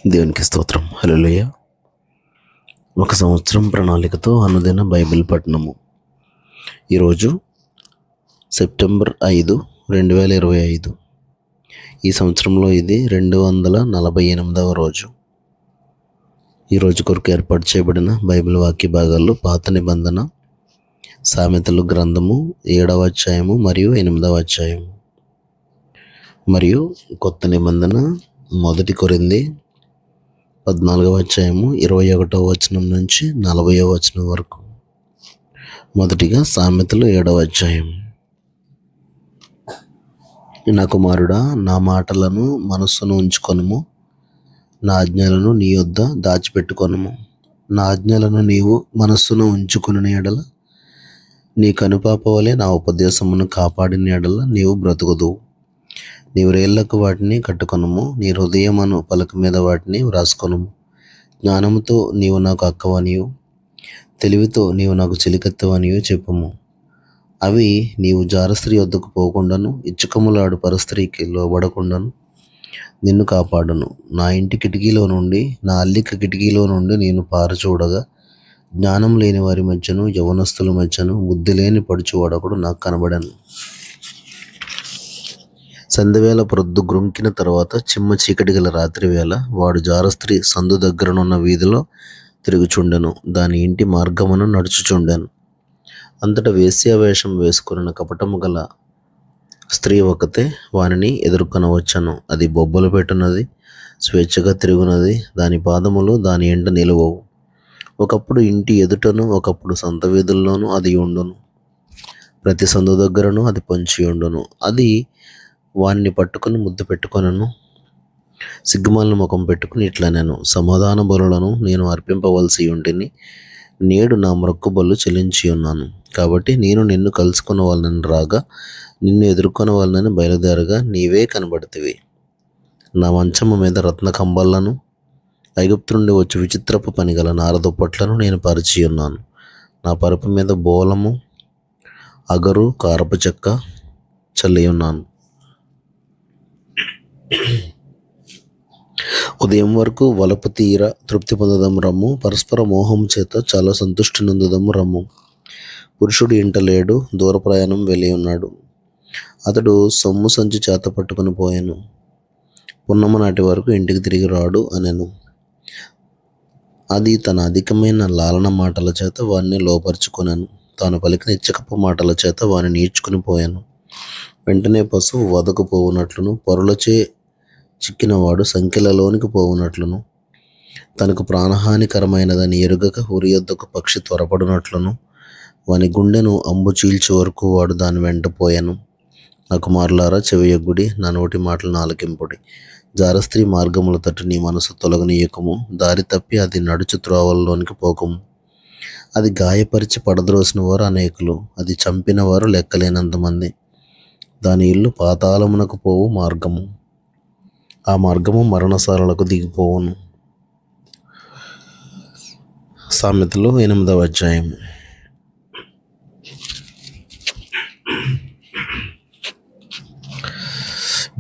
దేవునికి స్తోత్రం. హల్లెలూయా. ఒక సంవత్సరం ప్రణాళికతో అనుదిన బైబిల్ పఠనము. ఈరోజు సెప్టెంబర్ 5, 2025. ఈ సంవత్సరంలో ఇది 248వ రోజు. ఈరోజు కొరకు ఏర్పాటు చేయబడిన బైబిల్ వాక్య భాగాల్లో పాత నిబంధన సామెతలు గ్రంథము 7వ అధ్యాయము మరియు 8వ అధ్యాయము, మరియు కొత్త నిబంధన 1 కొరింథీ 14వ అధ్యాయము 21వ వచనం నుంచి 40వ వచనం వరకు. మొదటిగా సామెతలు 7వ అధ్యాయం. నా కుమారుడా, నా మాటలను మనస్సును ఉంచుకొనుము, నా ఆజ్ఞలను నీ యొద్ద దాచిపెట్టుకొనుము. నా ఆజ్ఞలను నీవు మనస్సును ఉంచుకుని ఎడల, నీ కనుపాప వలె నా ఉపదేశమును కాపాడిన ఎడల నీవు బ్రతుకుదువు. నీవు రేళ్లకు వాటిని కట్టుకొనుము, నీ హృదయమును పలక మీద వాటిని వ్రాసుకొనుము. జ్ఞానముతో నీవు నాకు అక్కవనియు, తెలివితో నీవు నాకు చెలికత్తవనియు చెప్పుము. అవి నీవు జారస్త్రీ వద్దకు పోకుండాను, ఇచ్చుకములాడు పరస్త్రీకి లోబడకుండాను నిన్ను కాపాడును. నా ఇంటి కిటికీలో నుండి, నా అల్లిక కిటికీలో నుండి నేను పారచూడగా, జ్ఞానం లేని వారి మధ్యను, యవనస్తుల మధ్యను బుద్ధి లేని పడుచువాడొకడు నాకు కనబడను. సంధ్యవేళ ప్రొద్దు గ్రుంకిన తర్వాత చిమ్మ చీకటి గల రాత్రి వేళ వాడు జారస్త్రీ సందు దగ్గరనున్న వీధిలో తిరుగుచుండెను, దాని ఇంటి మార్గమును నడుచుచుండెను. అంతటా వేశ్యావేషం వేసుకున్న కపటము గల స్త్రీ ఒకతే వానిని ఎదుర్కొనవచ్చును. అది బొబ్బలు పెట్టున్నది, స్వేచ్ఛగా తిరుగునది, దాని పాదములు దాని ఎంట నిలువవు. ఒకప్పుడు ఇంటి ఎదుటను, ఒకప్పుడు సంత వీధుల్లోనూ అది ఉండును. ప్రతి సందు దగ్గరను అది పొంచి ఉండును. అది వాణ్ణి పట్టుకుని ముద్దు పెట్టుకొనను, సిగ్గుమాలిన ముఖం పెట్టుకుని ఇట్లా నేను సమాధాన బలులను నేను అర్పింపవలసి ఉంటిని. నేడు నా మ్రొక్కు బలు చెల్లించి ఉన్నాను. కాబట్టి నేను నిన్ను కలుసుకున్న వాళ్ళని రాగా, నిన్ను ఎదుర్కొన్న వాళ్ళని బయలుదేరగా నీవే కనబడితివి. నా మంచము మీద రత్న కంబళ్లను, ఐగుప్తు నుండి వచ్చి విచిత్రపు పనిగల నారదుప్పట్లను నేను పరిచి ఉన్నాను. నా పరుపు మీద బోలము, అగరు, కారపు చెక్క చల్లి ఉన్నాను. ఉదయం వరకు వలపు తీర తృప్తి పొందదము రమ్ము, పరస్పర మోహం చేత చాలా సంతృష్టి నందుదము రమ్ము. పురుషుడు ఇంట లేడు, దూర ప్రయాణం వెళ్ళి ఉన్నాడు. అతడు సొమ్ము సంచి చేత పట్టుకుని పోయాను, పున్నమ నాటి వరకు ఇంటికి తిరిగి రాడు అనెను. అది తన అధికమైన లాలన మాటల చేత వారిని లోపరుచుకొనెను, తాను పలికిన ఇచ్చకపు మాటల చేత వారిని నీడ్చుకుని పోయాను. వెంటనే పశువు వదకు పోవునట్లును, పొరలచే చిక్కినవాడు సంఖ్యలలోనికి పోవునట్లును, తనకు ప్రాణహానికరమైనదని ఎరుగక ఉరి యొద్దకు పక్షి త్వరపడినట్లును, వాని గుండెను అంబు చీల్చే వరకు వాడు దాని వెంట పోయాను. నా కుమారులారా, చెవియొగ్గుడి, నా నోటి మాటలను ఆలకింపుడి. జారస్త్రీ మార్గముల తట్టు నీ మనసు తొలగనీయకము, దారి తప్పి అది నడుచు త్రోవల్లోనికి పోకము. అది గాయపరిచి పడద్రోసిన వారు అనేకులు, అది చంపిన వారు లెక్కలేనంతమంది. దాని ఇల్లు పాతాళమునకు పోవు మార్గము, ఆ మార్గము మరణశాలలకు దిగిపోవును. సామెతలు 8వ అధ్యాయం.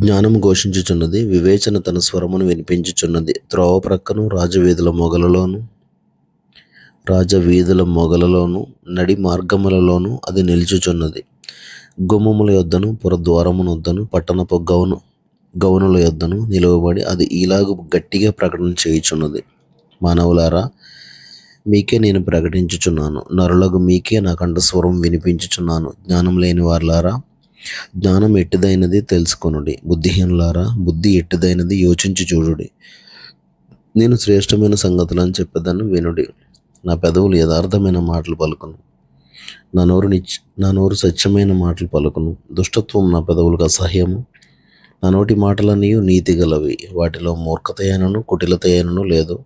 జ్ఞానము ఘోషించుచున్నది, వివేచన తన స్వరమును వినిపించుచున్నది. త్రోవ ప్రక్కను రాజవీధుల మొగలలోను నడి మార్గములలోను అది నిలుచుచున్నది. గుమ్మముల యొద్దను, పురద్వారమునొద్దను, పట్టణపు గౌనుల యొద్దను నిలువబడి అది ఈలాగు గట్టిగా ప్రకటన చేయుచున్నది. మానవులారా, మీకే నేను ప్రకటించుచున్నాను, నరులకు మీకే నా కంఠస్వరం వినిపించుచున్నాను. జ్ఞానం లేని వారులారా, జ్ఞానం ఎట్టిదైనది తెలుసుకొనుడి. బుద్ధిహీనులారా, బుద్ధి ఎట్టిదైనది యోచించి చూడుడి. నేను శ్రేష్టమైన సంగతులను చెప్పేదాన్ని వినుడి. నా పెదవులు యథార్థమైన మాటలు పలుకును, నా నోరు సత్యమైన మాటలు పలుకును. దుష్టత్వం నా పెదవులకు అసహ్యము. నా నోటి మాటలన్నీ నీతి గలవి, వాటిలో మూర్ఖతయనను కుటిలతయనను లేదు.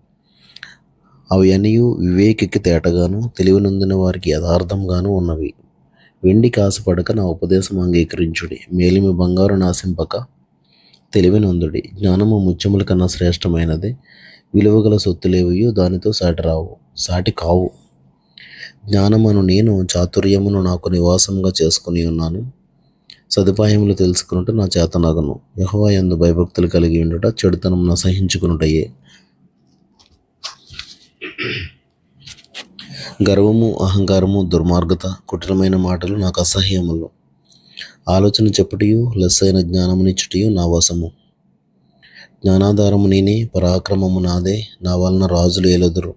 అవి అన్నీ వివేకికి తేటగాను, తెలివి నొందిన వారికి యథార్థంగాను ఉన్నవి. వెండికి ఆశపడక నా ఉపదేశం అంగీకరించుడి. మేలిమి బంగారు నాశింపక తెలివి నొందుడి. జ్ఞానము ముత్యముల కన్నా శ్రేష్టమైనది, విలువగల సొత్తులేవియు దానితో సాటి కావు. జ్ఞానమును నేను చాతుర్యమును నాకు నివాసంగా చేసుకుని ఉన్నాను. సదుపాయములు తెలుసుకున్నట్టు నా చేతనగను. యెహోవా యందు భయభక్తులు కలిగి ఉండుట చెడుతనమును సహించుకునుటయే. గర్వము, అహంకారము, దుర్మార్గత, కుటిలమైన మాటలు నాకు అసహ్యములు. ఆలోచన చెప్పుటయు లెస్సైన జ్ఞానమునిచ్చుటయు నా వశము. జ్ఞానాధారము నేనే, పరాక్రమము నాదే. నా వలన రాజులు ఏలుదురు,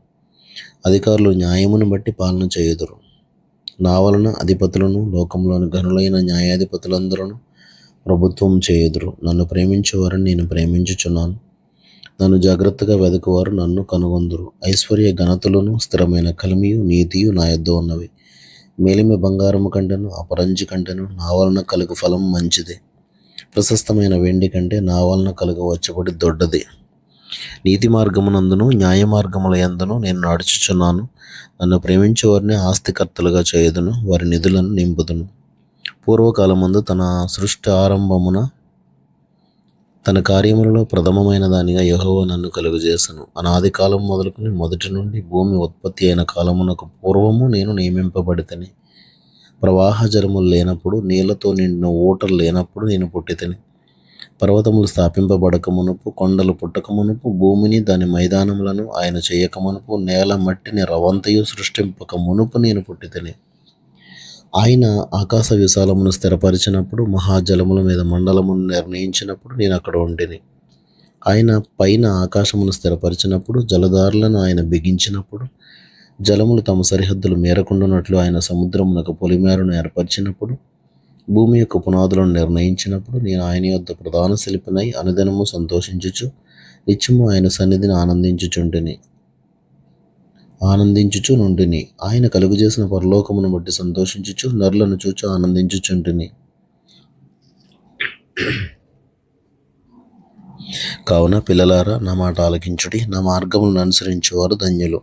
అధికారులు న్యాయమును బట్టి పాలన చేయుదురు. నా వలన అధిపతులను, లోకంలోని ఘనులైన న్యాయాధిపతులందరూ ప్రభుత్వం చేయుదురు. నన్ను ప్రేమించువారని నేను ప్రేమించుచున్నాను. నన్ను జాగ్రత్తగా వెదకువారు నన్ను కనుగొందురు. ఐశ్వర్య ఘనతలను, స్థిరమైన కలిమియు, నీతియు నా యొద్ద ఉన్నవి. మేలిమి బంగారము కంటెను, అపరంజి కంటెను నా వలన కలుగు ఫలం మంచిది. ప్రశస్తమైన వెండి కంటే నా వలన కలుగు వచ్చబడి దొడ్డది. నీతి మార్గమునందును న్యాయ మార్గముల యందును నేను నడుచుచున్నాను. నన్ను ప్రేమించే వారిని ఆస్తికర్తలుగా చేయుదును, వారి నిధులను నింపుదును. పూర్వకాలమందు తన సృష్టి ఆరంభమున తన కార్యములలో ప్రథమమైన దానిగా యెహోవా నన్ను కలుగజేసెను. అనాది కాలం మొదలుకొని మొదటి నుండి భూమి ఉత్పత్తి అయిన కాలమునకు పూర్వము నేను నియమింపబడితిని. ప్రవాహ జలములు లేనప్పుడు, నీళ్లతో నిండిన ఊటలు లేనప్పుడు నేను పుట్టితిని. పర్వతములు స్థాపింపబడక మునుపు, కొండలు పుట్టక మునుపు, భూమిని దాని మైదానములను ఆయన చేయక మునుపు, నేల మట్టిని రవంతయు సృష్టింపక మునుపు నేను పుట్టితిని. ఆయన ఆకాశ విశాలమును స్థిరపరిచినప్పుడు, మహాజలముల మీద మండలమును నిర్ణయించినప్పుడు నేను అక్కడ ఉంటిని. ఆయన పైన ఆకాశమును స్థిరపరిచినప్పుడు, జలధారలను ఆయన బిగించినప్పుడు, జలములు తమ సరిహద్దులు మేరకుండానట్లు ఆయన సముద్రమునకు పొలిమేరను ఏర్పరిచినప్పుడు, భూమి యొక్క పునాదులను నిర్ణయించినప్పుడు, నేను ఆయన యొద్ద ప్రధాన శిల్పినై అనుదినము సంతోషించుచు నిత్యము ఆయన సన్నిధిని ఆనందించుచు నుండిని. ఆయన కలుగజేసిన పరలోకమును బట్టి సంతోషించుచు నరులను చూచు ఆనందించుచుంటిని. కావున పిల్లలారా, నా మాట ఆలకించుడి. నా మార్గములను అనుసరించువారు ధన్యులు.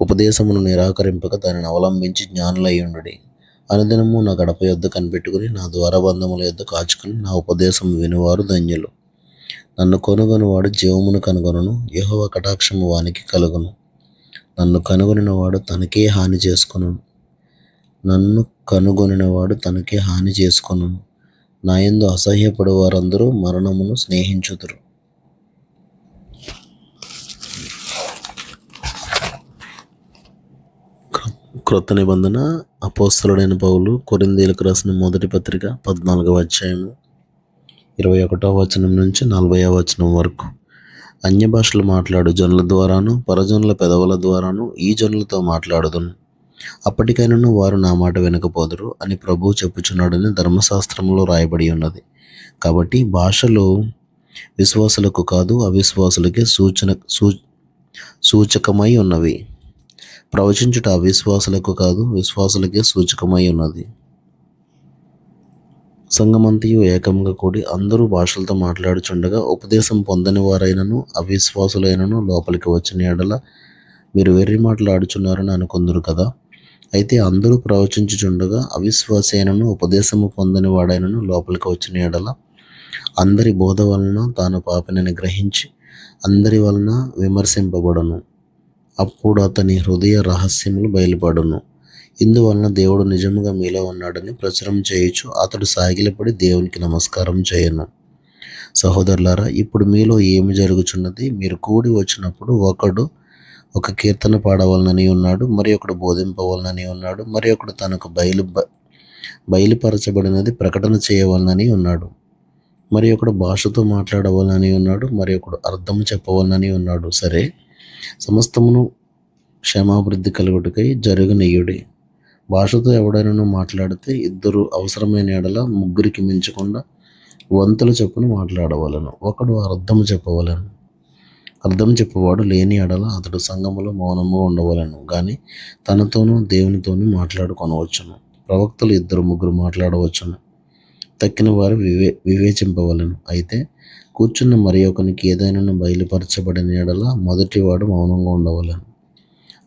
ఉపదేశమును నిరాకరింపక దానిని అవలంబించి జ్ఞానులయ్యుండుడి. అనుదినము నా గడప యొద్ద కనిపెట్టుకుని, నా ద్వారబంధముల యొద్ద కాచుకుని, నా ఉపదేశం వినువారు ధన్యులు. నన్ను కనుగొనువాడు జీవమును కనుగొనును, యెహోవా కటాక్షము వానికి కలుగును. నన్ను కనుగొనినవాడు తనకే హాని చేసుకొనును. నా యందు అసహ్యపడు వారందరూ మరణమును స్నేహించుదురు. క్రొత్త నిబంధన అపోస్తలుడైన పౌలు కొరింథీయులకు రాసిన మొదటి పత్రిక 14వ అధ్యాయము 21వ వచనం నుంచి 40వ వచనం వరకు. అన్య భాషలు మాట్లాడు జనుల ద్వారాను, పరజనుల పెదవుల ద్వారాను ఈ జనులతో మాట్లాడుదును. అప్పటికైనను వారు నా మాట వినకపోదురు అని ప్రభువు చెప్పుచున్నాడని ధర్మశాస్త్రంలో రాయబడి ఉన్నది. కాబట్టి భాషలు విశ్వాసులకు కాదు, అవిశ్వాసులకే సూచకమై ఉన్నవి. ప్రవచించుట అవిశ్వాసులకు కాదు, విశ్వాసులకే సూచకమై ఉన్నది. సంఘమంతయు ఏకంగా కూడి అందరూ భాషలతో మాట్లాడుచుండగా, ఉపదేశం పొందని వారైనను అవిశ్వాసులైనను లోపలికి వచ్చిన ఎడల మీరు వెర్రి మాట్లాడుచున్నారని అనుకొందురు కదా. అయితే అందరూ ప్రవచించుచుండగా అవిశ్వాసి అయినను ఉపదేశము పొందని వాడైనను లోపలికి వచ్చిన ఎడల అందరి బోధ వలన తాను పాపినని గ్రహించి అందరి వలన విమర్శింపబడును. అప్పుడు అతని హృదయ రహస్యములు బయలుపడును. ఇందువలన దేవుడు నిజముగా మీలో ఉన్నాడని ప్రచురం చేయుచు అతడు సాగిలపడి దేవునికి నమస్కారం చేయను. సహోదరులారా, ఇప్పుడు మీలో ఏమి జరుగుచున్నది? మీరు కూడి వచ్చినప్పుడు ఒకడు ఒక కీర్తన పాడవలనని ఉన్నాడు, మరి ఒకడు బోధింపవలనని ఉన్నాడు, మరి ఒకడు తనకు బయలుపరచబడినది ప్రకటన చేయవలనని ఉన్నాడు, మరి ఒకడు భాషతో మాట్లాడవలనని ఉన్నాడు, మరి ఒకడు అర్థం చెప్పవలనని ఉన్నాడు. సరే, సమస్తమును క్షేమాభివృద్ధి కలుగుటకై జరగనీయుడి. భాషతో ఎవడైనా మాట్లాడితే ఇద్దరు అవసరమైన ఎడల ముగ్గురికి మించకుండా వంతుల చొప్పున మాట్లాడవలను. ఒకడు అర్థం చెప్పవలను. అర్థం చెప్పువాడు లేని ఎడల అతడు సంఘములో మౌనముగా ఉండవలను, కానీ తనతోనూ దేవునితోనూ మాట్లాడుకొనవచ్చును. ప్రవక్తలు ఇద్దరు ముగ్గురు మాట్లాడవచ్చును. తక్కిన వారు వివేచింపవలను. అయితే కూర్చున్న మరి ఒకనికి ఏదైనా బయలుపరచబడిన ఎడల మొదటివాడు మౌనంగా ఉండవలను.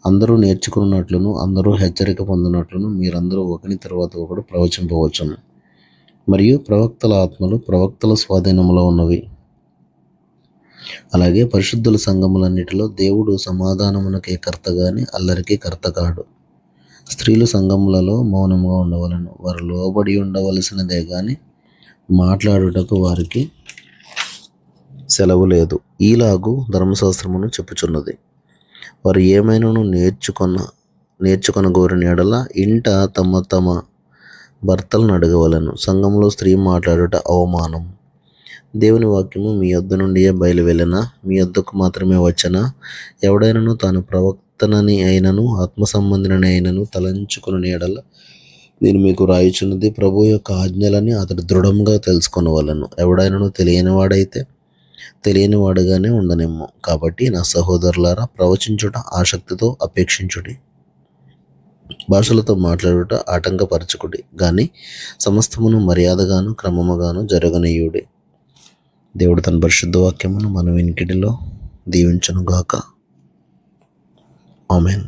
అందరూ నేర్చుకున్నట్లును, అందరూ హెచ్చరిక పొందినట్లును మీరందరూ ఒకని తర్వాత ఒకడు ప్రవచింపవచ్చును. మరియు ప్రవక్తల ఆత్మలు ప్రవక్తల స్వాధీనంలో ఉన్నవి. అలాగే పరిశుద్ధుల సంఘములన్నిటిలో దేవుడు సమాధానమునకే కర్త గాని అల్లరికి కర్త కాడు. స్త్రీలు సంఘములలో మౌనముగా ఉండవలను. వారు లోబడి ఉండవలసినదే గాని మాట్లాడుటకు వారికి సెలవు లేదు. ఈలాగు ధర్మశాస్త్రమును చెప్పుచున్నది. వారు ఏమైనాను నేర్చుకొన గోరిన ఎడల ఇంట తమ తమ భర్తలను అడగవలను. సంఘంలో స్త్రీ మాట్లాడుట అవమానం. దేవుని వాక్యము మీ యొద్ద నుండియే బయలువెళ్ళినా, మీ యొద్దకు మాత్రమే వచ్చనా? ఎవడైనాను తాను ప్రవక్తనని అయినను ఆత్మ సంబంధినని అయినను తలంచుకుని ఎడల నేను మీకు రాయుచున్నది ప్రభు యొక్క ఆజ్ఞలని అతడు దృఢంగా తెలుసుకొనవలను. ఎవడైనాను తెలియనివాడుగానే ఉండనేమో. కాబట్టి నా సహోదరులారా, ప్రవచించుట ఆసక్తితో అపేక్షించుడి, భాషలతో మాట్లాడుట ఆటంకపరచుకుడి, గాని సమస్తమును మర్యాదగాను క్రమముగాను జరగనీయుడి. దేవుడు తన పరిశుద్ధ వాక్యమును మన వినికిడిలో దీవించునుగాక. ఆమేన్.